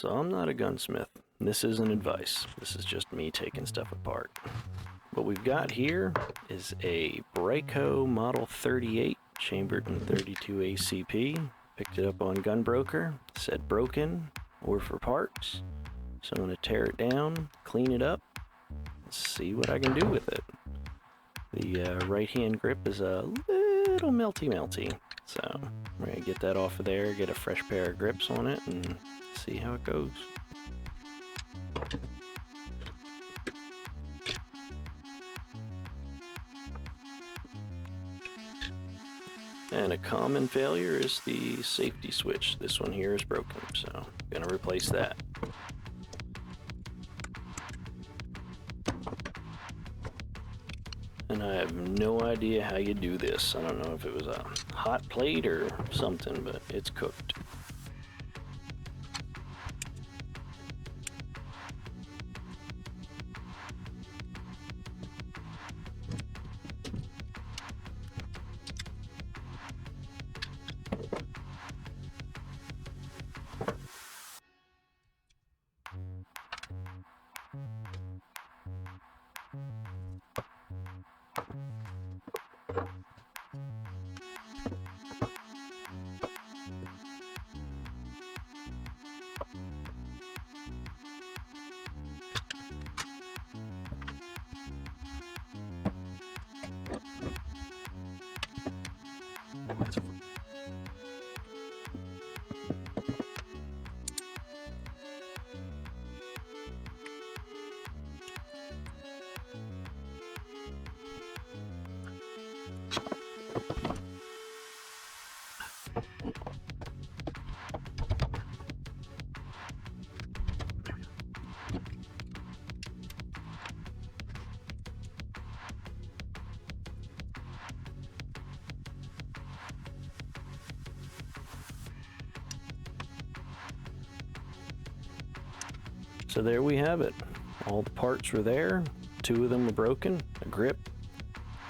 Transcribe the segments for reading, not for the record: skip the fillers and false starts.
So I'm not a gunsmith. This isn't advice. This is just me taking stuff apart. What we've got here is a Bryco Model 38 chambered in 32 ACP. Picked it up on Gunbroker. Said broken or for parts. So I'm going to tear it down, clean it up, see what I can do with it. The right hand grip is a little melty. So we're going to get that off of there, get a fresh pair of grips on it, and see how it goes. And a common failure is the safety switch. This one here is broken, so I'm going to replace that. And I have no idea how you do this. I don't know if it was a hot plate or something, but it's cooked. So there we have it. All the parts were there. 2 of them were broken, a grip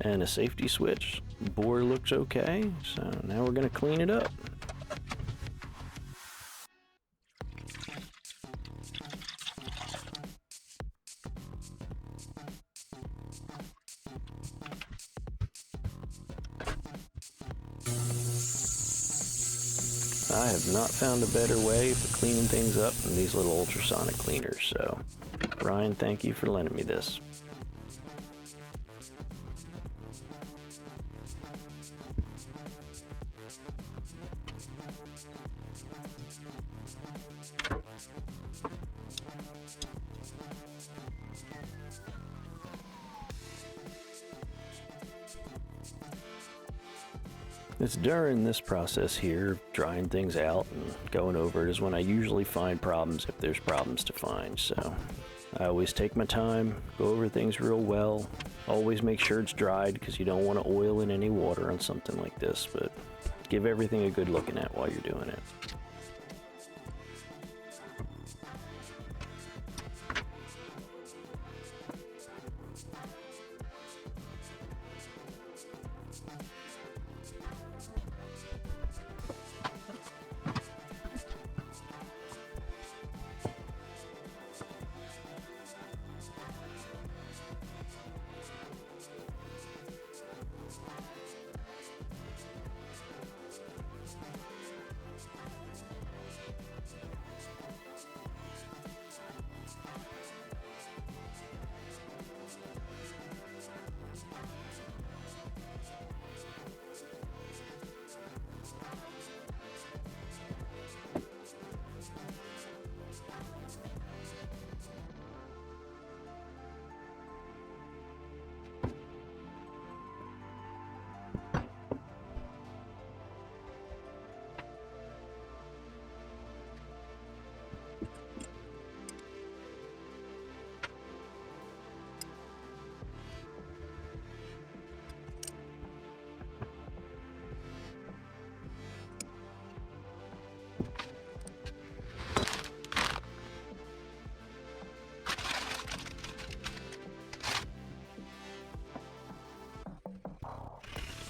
and a safety switch. The bore looks okay, so now we're gonna clean it up. I have not found a better way for cleaning things up than these little ultrasonic cleaners, so Ryan, thank you for lending me this. It's during this process here, drying things out and going over it, is when I usually find problems, if there's problems to find. So I always take my time, go over things real well, always make sure it's dried because you don't want to oil in any water on something like this, but give everything a good looking at while you're doing it.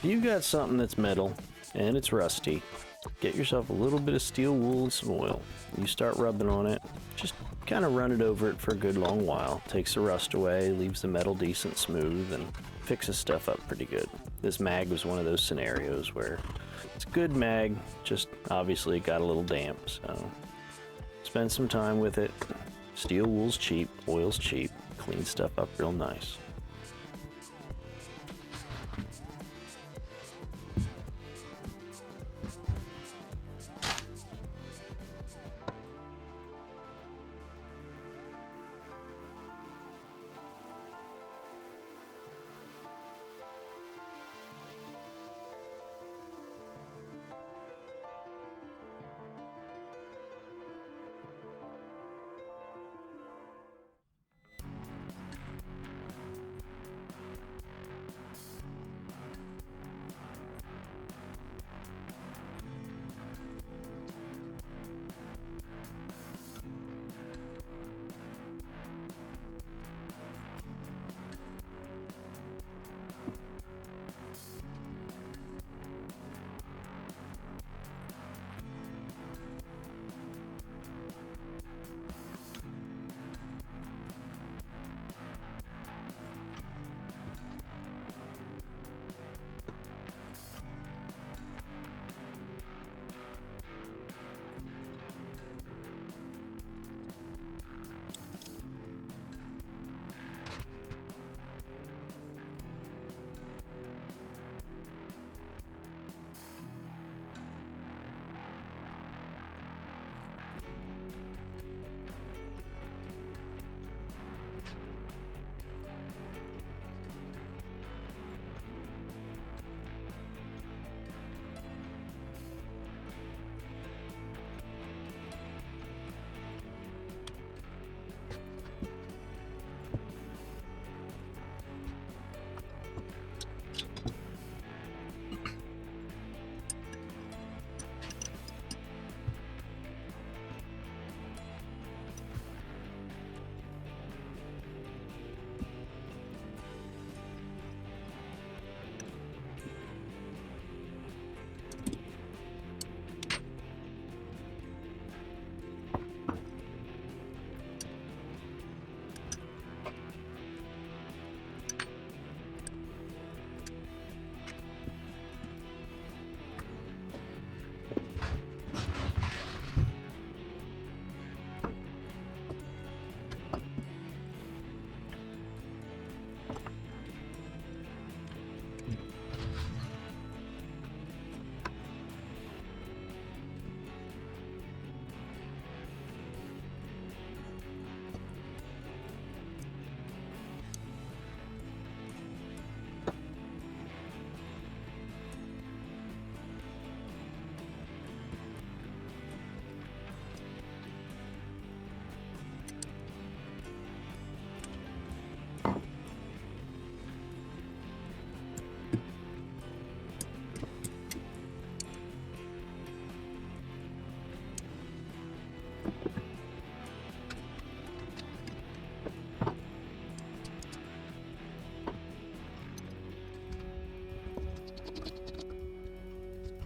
If you've got something that's metal and it's rusty, get yourself a little bit of steel wool and some oil. You start rubbing on it, just kind of run it over it for a good long while. Takes the rust away, leaves the metal decent smooth, and fixes stuff up pretty good. This mag was one of those scenarios where it's a good mag, just obviously it got a little damp, so spend some time with it. Steel wool's cheap, oil's cheap, clean stuff up real nice.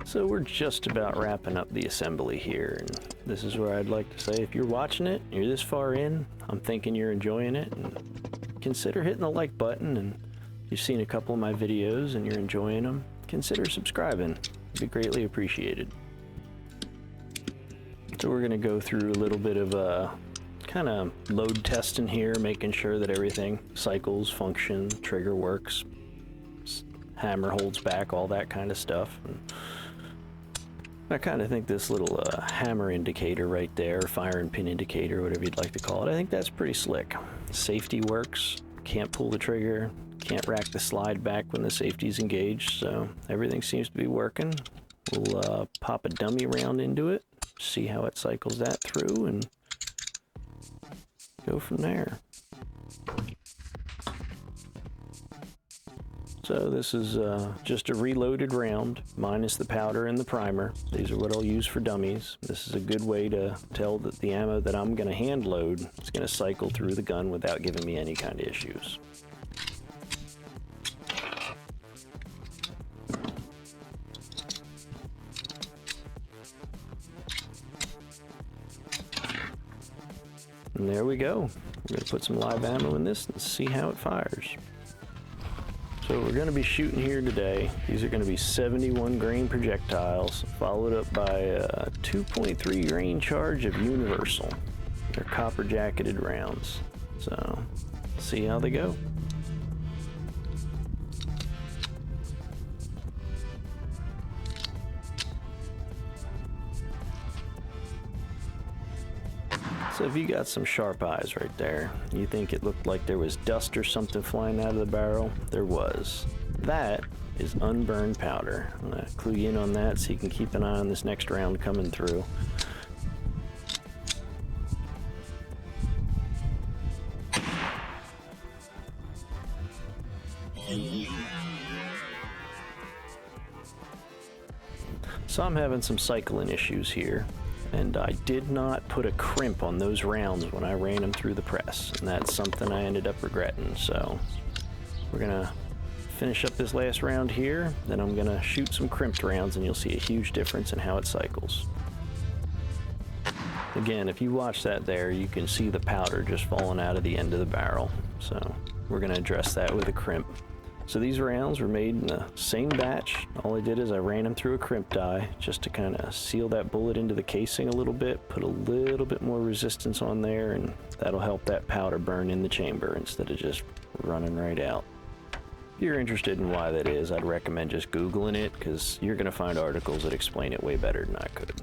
So we're just about wrapping up the assembly here, and this is where I'd like to say, if you're watching it, you're this far in, I'm thinking you're enjoying it, and consider hitting the like button, and you've seen a couple of my videos and you're enjoying them, consider subscribing. It'd be greatly appreciated. So we're gonna go through a little bit of kind of load testing here, making sure that everything cycles, function, trigger works, hammer holds back, all that kind of stuff. And I kind of think this little hammer indicator right there, firing pin indicator, whatever you'd like to call it, I think that's pretty slick. Safety works, can't pull the trigger, can't rack the slide back when the safety's engaged, so everything seems to be working. We'll pop a dummy round into it, see how it cycles that through, and go from there. So this is just a reloaded round, minus the powder and the primer. These are what I'll use for dummies. This is a good way to tell that the ammo that I'm going to hand load is going to cycle through the gun without giving me any kind of issues. And there we go. We're gonna put some live ammo in this and see how it fires. So we're gonna be shooting here today. These are gonna be 71 grain projectiles, followed up by a 2.3 grain charge of universal. They're copper jacketed rounds. So, see how they go. So if you got some sharp eyes right there, you think it looked like there was dust or something flying out of the barrel, there was. That is unburned powder. I'm gonna clue you in on that so you can keep an eye on this next round coming through. So I'm having some cycling issues here, and I did not put a crimp on those rounds when I ran them through the press, and that's something I ended up regretting. So we're gonna finish up this last round here, then I'm gonna shoot some crimped rounds and you'll see a huge difference in how it cycles. Again, if you watch that there, you can see the powder just falling out of the end of the barrel. So we're gonna address that with a crimp. So these rounds were made in the same batch. All I did is I ran them through a crimp die just to kind of seal that bullet into the casing a little bit, put a little bit more resistance on there, and that'll help that powder burn in the chamber instead of just running right out. If you're interested in why that is, I'd recommend just Googling it, because you're going to find articles that explain it way better than I could.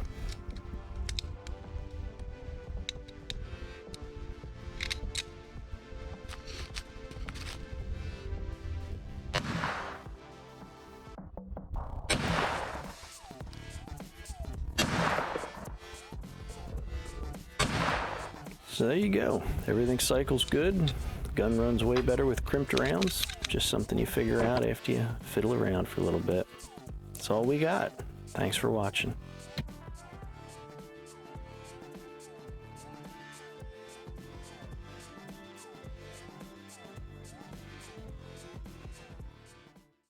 So there you go. Everything cycles good. Gun runs way better with crimped rounds. Just something you figure out after you fiddle around for a little bit. That's all we got. Thanks for watching.